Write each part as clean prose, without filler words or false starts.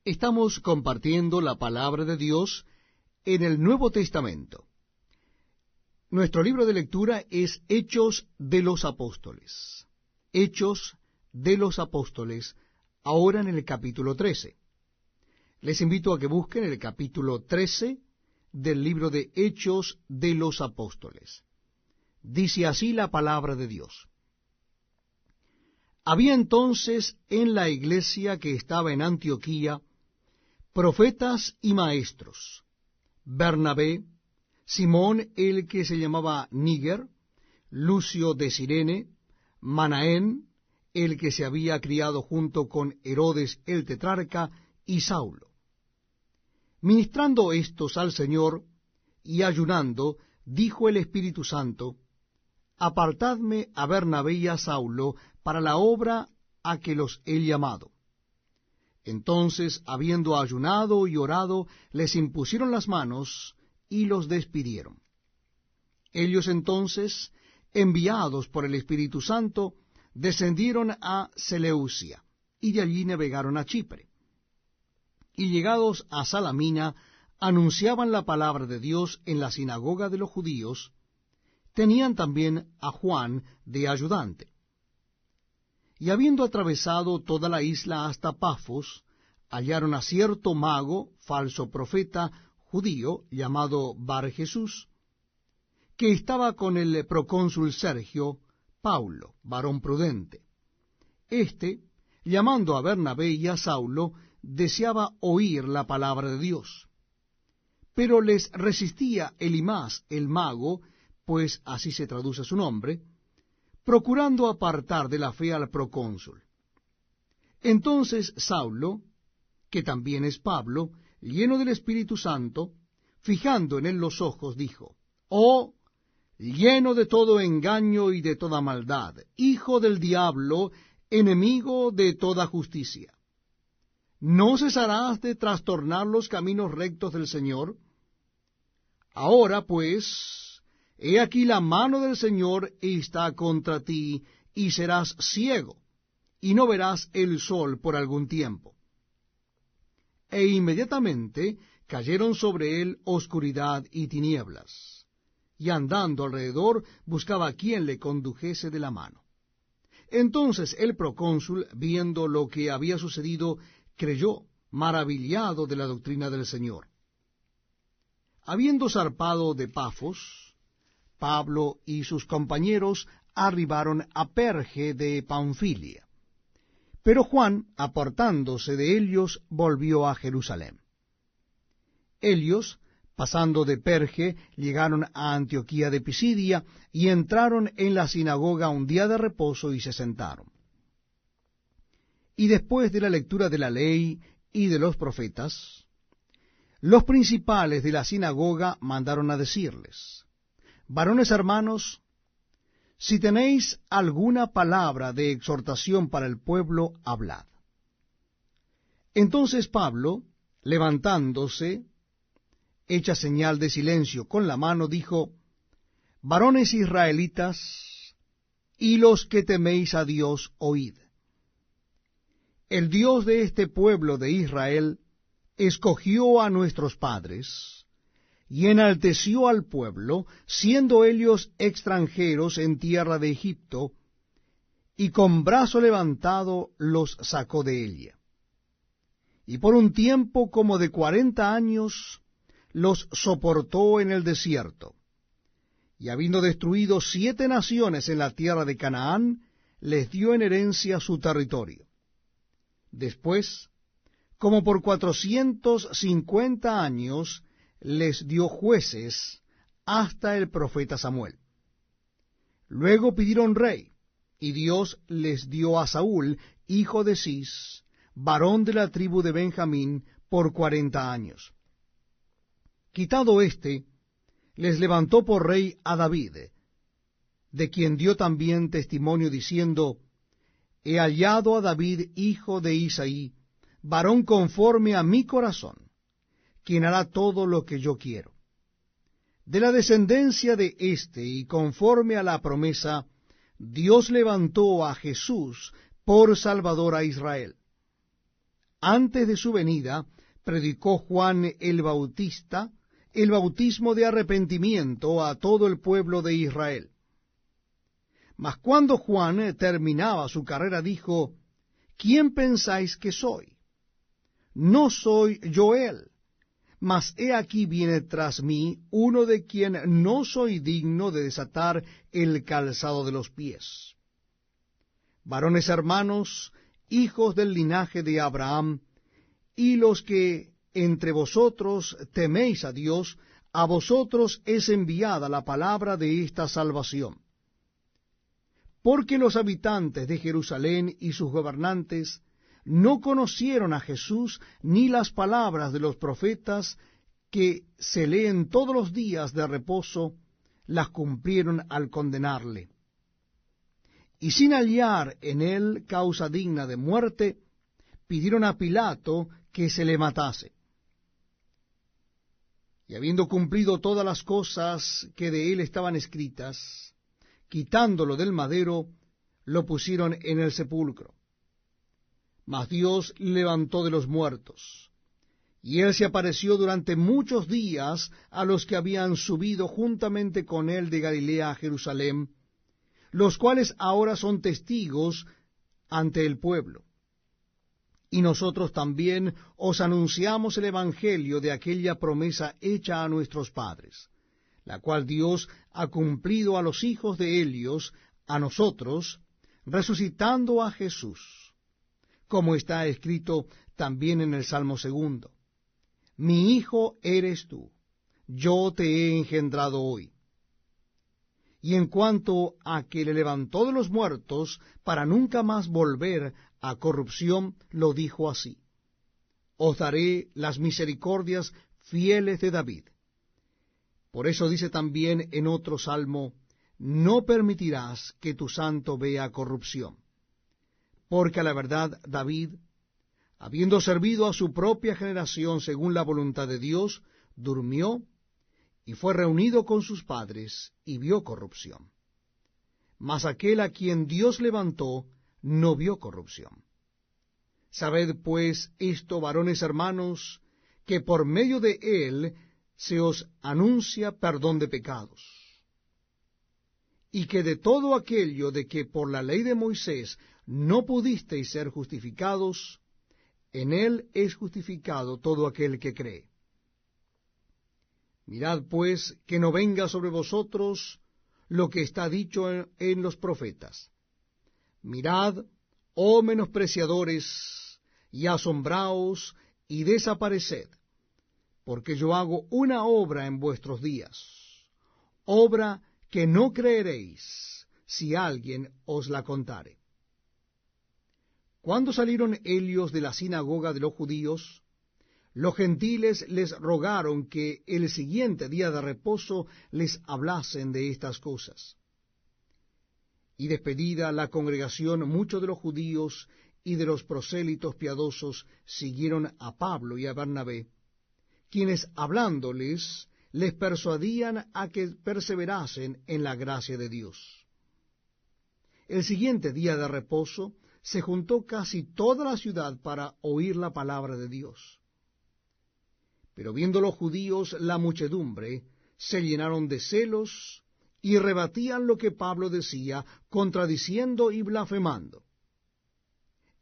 Estamos compartiendo la palabra de Dios en el Nuevo Testamento. Nuestro libro de lectura es Hechos de los Apóstoles. Hechos de los Apóstoles, ahora en el capítulo 13. Les invito a que busquen el capítulo 13 del libro de Hechos de los Apóstoles. Dice así la palabra de Dios. Había entonces en la iglesia que estaba en Antioquía profetas y maestros: Bernabé, Simón el que se llamaba Níger, Lucio de Cirene, Manaén, el que se había criado junto con Herodes el tetrarca, y Saulo. Ministrando éstos al Señor y ayunando, dijo el Espíritu Santo: Apartadme a Bernabé y a Saulo para la obra a que los he llamado. Entonces, habiendo ayunado y orado, les impusieron las manos y los despidieron. Ellos entonces, enviados por el Espíritu Santo, descendieron a Seleucia, y de allí navegaron a Chipre. Y llegados a Salamina, anunciaban la palabra de Dios en la sinagoga de los judíos. Tenían también a Juan de ayudante. Y habiendo atravesado toda la isla hasta Pafos, hallaron a cierto mago, falso profeta, judío, llamado Bar Jesús, que estaba con el procónsul Sergio, Paulo, varón prudente. Este, llamando a Bernabé y a Saulo, deseaba oír la palabra de Dios. Pero les resistía Elimás el mago, pues así se traduce su nombre, procurando apartar de la fe al procónsul. Entonces Saulo, que también es Pablo, lleno del Espíritu Santo, fijando en él los ojos, dijo: Oh, lleno de todo engaño y de toda maldad, hijo del diablo, enemigo de toda justicia, ¿no cesarás de trastornar los caminos rectos del Señor? Ahora pues, he aquí la mano del Señor está contra ti, y serás ciego, y no verás el sol por algún tiempo. E inmediatamente cayeron sobre él oscuridad y tinieblas, y andando alrededor buscaba a quien le condujese de la mano. Entonces el procónsul, viendo lo que había sucedido, creyó, maravillado de la doctrina del Señor. Habiendo zarpado de Pafos, Pablo y sus compañeros arribaron a Perge de Panfilia. Pero Juan, apartándose de ellos, volvió a Jerusalén. Ellos, pasando de Perge, llegaron a Antioquía de Pisidia, y entraron en la sinagoga un día de reposo, y se sentaron. Y después de la lectura de la ley y de los profetas, los principales de la sinagoga mandaron a decirles: Varones hermanos, si tenéis alguna palabra de exhortación para el pueblo, hablad. Entonces Pablo, levantándose, hecha señal de silencio con la mano, dijo: Varones israelitas, y los que teméis a Dios, oíd. El Dios de este pueblo de Israel escogió a nuestros padres, y enalteció al pueblo, siendo ellos extranjeros en tierra de Egipto, y con brazo levantado los sacó de ella. Y por un tiempo como de 40 años los soportó en el desierto, y habiendo destruido 7 naciones en la tierra de Canaán, les dio en herencia su territorio. Después, como por 450 años, les dio jueces hasta el profeta Samuel. Luego pidieron rey, y Dios les dio a Saúl, hijo de Cis, varón de la tribu de Benjamín, por 40 años. Quitado éste, les levantó por rey a David, de quien dio también testimonio diciendo: He hallado a David, hijo de Isaí, varón conforme a mi corazón, quien hará todo lo que yo quiero. De la descendencia de éste, y conforme a la promesa, Dios levantó a Jesús por Salvador a Israel. antes de su venida, predicó Juan el Bautista el bautismo de arrepentimiento a todo el pueblo de Israel. Mas cuando Juan terminaba su carrera, dijo: ¿Quién pensáis que soy? No soy yo él, mas he aquí viene tras mí uno de quien no soy digno de desatar el calzado de los pies. Varones hermanos, hijos del linaje de Abraham, y los que entre vosotros teméis a Dios, a vosotros es enviada la palabra de esta salvación. Porque los habitantes de Jerusalén y sus gobernantes no conocieron a Jesús, ni las palabras de los profetas que se leen todos los días de reposo, las cumplieron al condenarle. Y sin hallar en él causa digna de muerte, pidieron a Pilato que se le matase. Y habiendo cumplido todas las cosas que de él estaban escritas, quitándolo del madero, lo pusieron en el sepulcro. Mas Dios levantó de los muertos, y él se apareció durante muchos días a los que habían subido juntamente con él de Galilea a Jerusalén, los cuales ahora son testigos ante el pueblo. Y nosotros también os anunciamos el evangelio de aquella promesa hecha a nuestros padres, la cual Dios ha cumplido a los hijos de Helios, a nosotros, resucitando a Jesús, como está escrito también en el Salmo 2. Mi hijo eres tú, yo te he engendrado hoy. Y en cuanto a que le levantó de los muertos para nunca más volver a corrupción, lo dijo así: os daré las misericordias fieles de David. Por eso dice también en otro salmo: no permitirás que tu santo vea corrupción. Porque a la verdad David, habiendo servido a su propia generación según la voluntad de Dios, durmió y fue reunido con sus padres y vio corrupción. Mas aquel a quien Dios levantó no vio corrupción. Sabed pues esto, varones hermanos, que por medio de él se os anuncia perdón de pecados, y que de todo aquello de que por la ley de Moisés no pudisteis ser justificados, en él es justificado todo aquel que cree. Mirad pues que no venga sobre vosotros lo que está dicho en los profetas: mirad, oh menospreciadores, y asombraos, y desapareced, porque yo hago una obra en vuestros días, obra que no creeréis si alguien os la contare. Cuando salieron ellos de la sinagoga de los judíos, los gentiles les rogaron que el siguiente día de reposo les hablasen de estas cosas. Y despedida la congregación, muchos de los judíos y de los prosélitos piadosos siguieron a Pablo y a Bernabé, quienes hablándoles les persuadían a que perseverasen en la gracia de Dios. El siguiente día de reposo se juntó casi toda la ciudad para oír la palabra de Dios. Pero viendo los judíos la muchedumbre, se llenaron de celos y rebatían lo que Pablo decía, contradiciendo y blasfemando.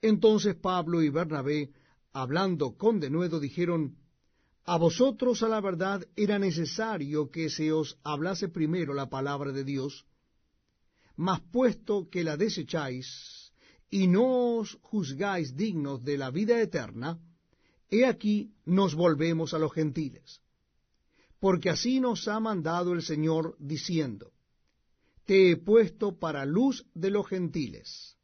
Entonces Pablo y Bernabé, hablando con denuedo, dijeron: a vosotros a la verdad era necesario que se os hablase primero la palabra de Dios, mas puesto que la desecháis y no os juzgáis dignos de la vida eterna, he aquí nos volvemos a los gentiles. Porque así nos ha mandado el Señor, diciendo: te he puesto para luz de los gentiles,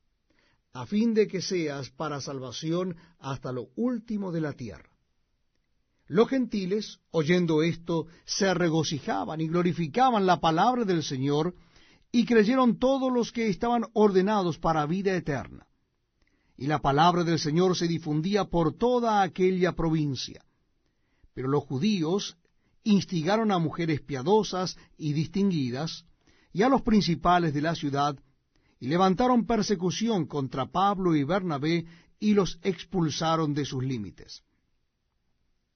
a fin de que seas para salvación hasta lo último de la tierra. Los gentiles, oyendo esto, se regocijaban y glorificaban la palabra del Señor, y creyeron todos los que estaban ordenados para vida eterna. Y la palabra del Señor se difundía por toda aquella provincia. Pero los judíos instigaron a mujeres piadosas y distinguidas, y a los principales de la ciudad, y levantaron persecución contra Pablo y Bernabé, y los expulsaron de sus límites.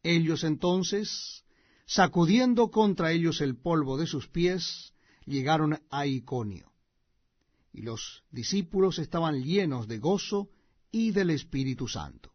Ellos entonces, sacudiendo contra ellos el polvo de sus pies, llegaron a Iconio. Y los discípulos estaban llenos de gozo y del Espíritu Santo.